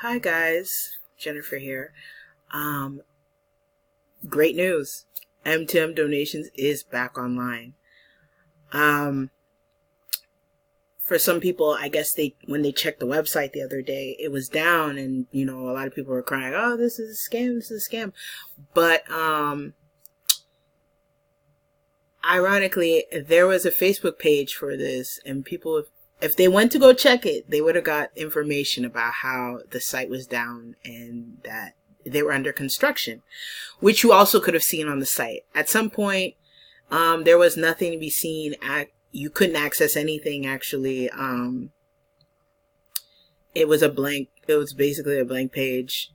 Hi guys, Jennifer here. Great news. M2M Donations is back online. For some people, I guess when they checked the website the other day, it was down and, a lot of people were crying, oh, this is a scam, this is a scam. But, ironically, there was a Facebook page for this and people, if they went to go check it, they would have got information about how the site was down and that they were under construction, which you also could have seen on the site. At some point, there was nothing to be seen. You couldn't access anything, actually. It was basically a blank page.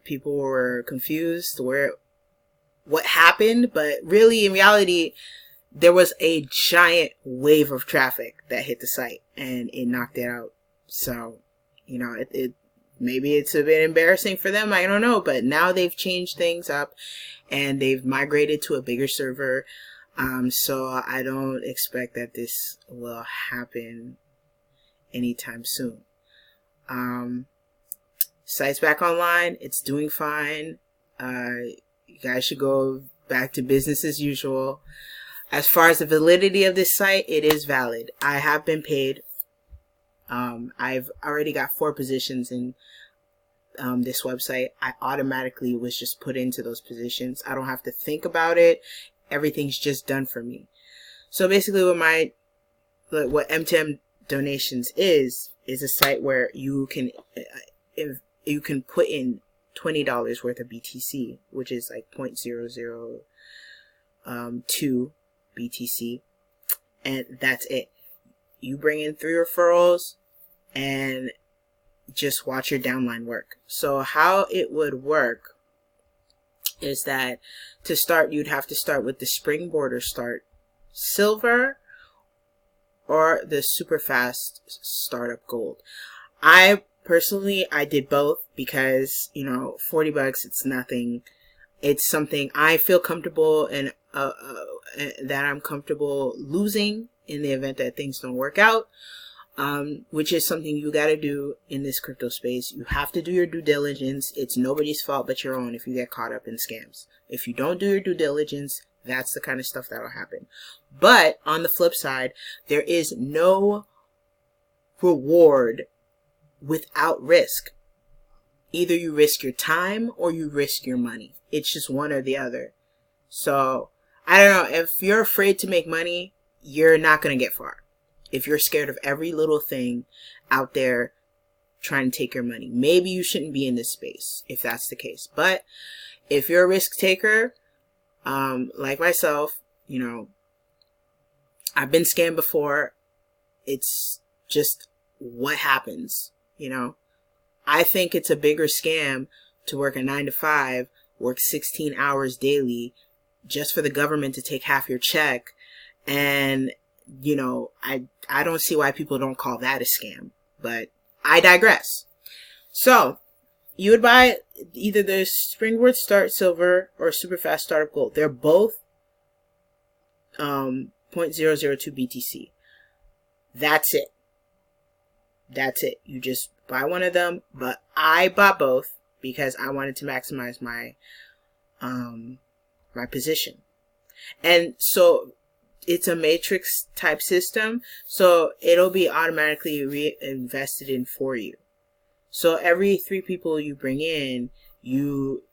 People were confused what happened, but really, in reality, there was a giant wave of traffic that hit the site and it knocked it out. So, maybe it's a bit embarrassing for them. I don't know, but now they've changed things up and they've migrated to a bigger server. So I don't expect that this will happen anytime soon. Site's back online. It's doing fine. You guys should go back to business as usual. As far as the validity of this site, it is valid. I have been paid. I've already got 4 positions in this website. I automatically was just put into those positions. I don't have to think about it. Everything's just done for me. So basically what M2M Donations is a site where you can put in $20 worth of BTC, which is like 0.002 BTC, and that's it. You bring in 3 referrals and just watch your downline work. So how it would work is that to start, you'd have to start with the Springboard or Start Silver or the Super Fast Startup Gold. I did both because, $40, it's nothing. It's something I feel comfortable and that I'm comfortable losing in the event that things don't work out, which is something you got to do in this crypto space. You have to do your due diligence. It's nobody's fault but your own if you get caught up in scams. If you don't do your due diligence, that's the kind of stuff that'll happen. But on the flip side, there is no reward without risk. Either you risk your time or you risk your money. It's just one or the other. So, I don't know. If you're afraid to make money, you're not going to get far. If you're scared of every little thing out there trying to take your money, maybe you shouldn't be in this space if that's the case. But if you're a risk taker, like myself, I've been scammed before. It's just what happens, I think it's a bigger scam to work a 9-to-5, work 16 hours daily just for the government to take half your check. And, I don't see why people don't call that a scam, but I digress. So you would buy either the Springboard Start Silver or Super Fast Startup Gold. They're both 0.002 BTC. That's it. You just buy one of them, but I bought both because I wanted to maximize my my position. And so it's a matrix type system, so it'll be automatically reinvested in for you. So every 3 people you bring in, you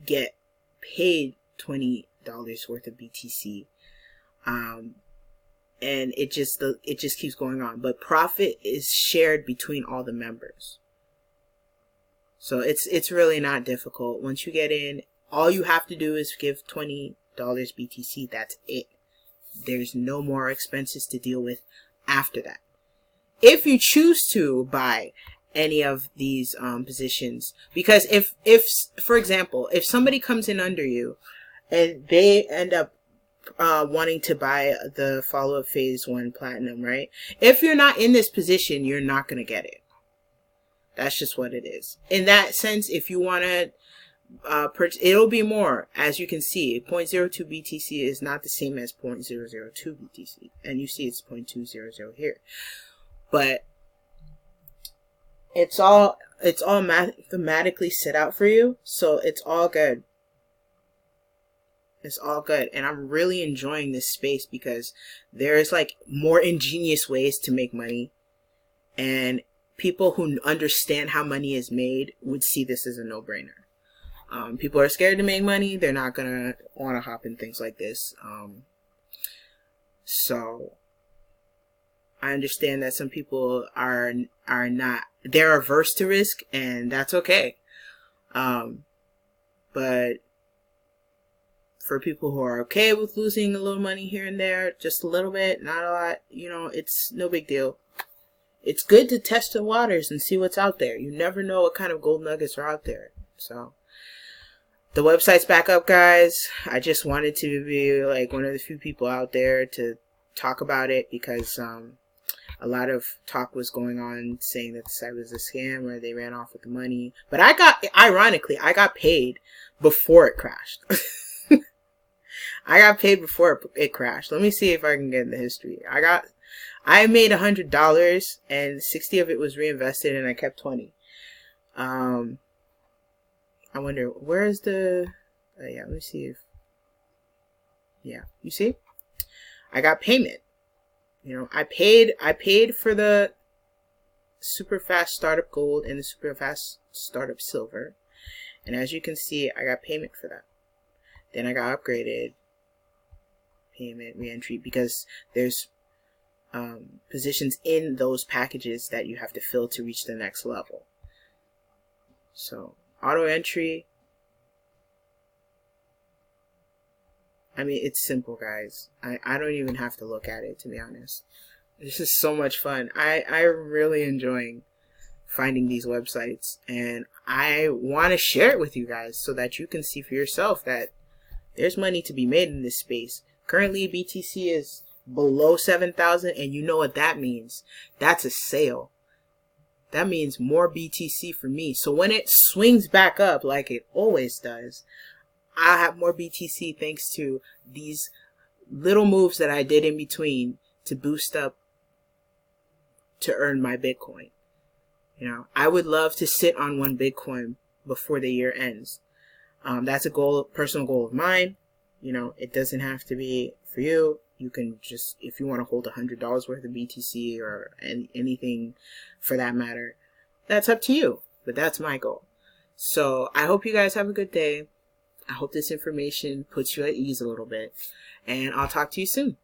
get paid $20 worth of BTC. And it just keeps going on. But profit is shared between all the members. So it's really not difficult. Once you get in, all you have to do is give $20 BTC. That's it. There's no more expenses to deal with after that. If you choose to buy any of these positions, because if for example, if somebody comes in under you and they end up wanting to buy the follow-up phase 1 platinum, right? If you're not in this position, you're not going to get it. That's just what it is. In that sense, if you want to purchase, it'll be more. As you can see, 0.02 BTC is not the same as 0.002 BTC. And you see it's 0.200 here. But it's all it's all mathematically set out for you, so it's all good. It's all good. And I'm really enjoying this space because there's like more ingenious ways to make money, and people who understand how money is made would see this as a no-brainer. People are scared to make money. They're not gonna want to hop in things like this. So I understand that some people are not, they're averse to risk, and that's okay. But for people who are okay with losing a little money here and there, just a little bit, not a lot, you know, it's no big deal. It's good to test the waters and see what's out there. You never know what kind of gold nuggets are out there. So the website's back up, guys. I just wanted to be like one of the few people out there to talk about it, because a lot of talk was going on saying that the site was a scam or they ran off with the money. But ironically, I got paid before it crashed. I got paid before it crashed. Let me see if I can get in the history. I made $100 and 60 of it was reinvested, and I kept 20. I wonder, where is the, yeah, let me see if, yeah, you see? I got payment. You know, I paid for the super fast startup gold and the super fast startup silver. And as you can see, I got payment for that. Then I got upgraded, payment, reentry, because there's positions in those packages that you have to fill to reach the next level. So auto entry, I mean, it's simple, guys. I don't even have to look at it, to be honest. This is so much fun. I'm really enjoying finding these websites, and I want to share it with you guys so that you can see for yourself that there's money to be made in this space. Currently, BTC is below 7,000, and you know what that means. That's a sale. That means more BTC for me. So when it swings back up like it always does, I'll have more BTC thanks to these little moves that I did in between to boost up to earn my Bitcoin. You know, I would love to sit on 1 Bitcoin before the year ends. That's a goal, personal goal of mine. You know, it doesn't have to be for you. You can just, if you want to hold $100 worth of BTC or anything for that matter, that's up to you. But that's my goal. So I hope you guys have a good day. I hope this information puts you at ease a little bit. And I'll talk to you soon.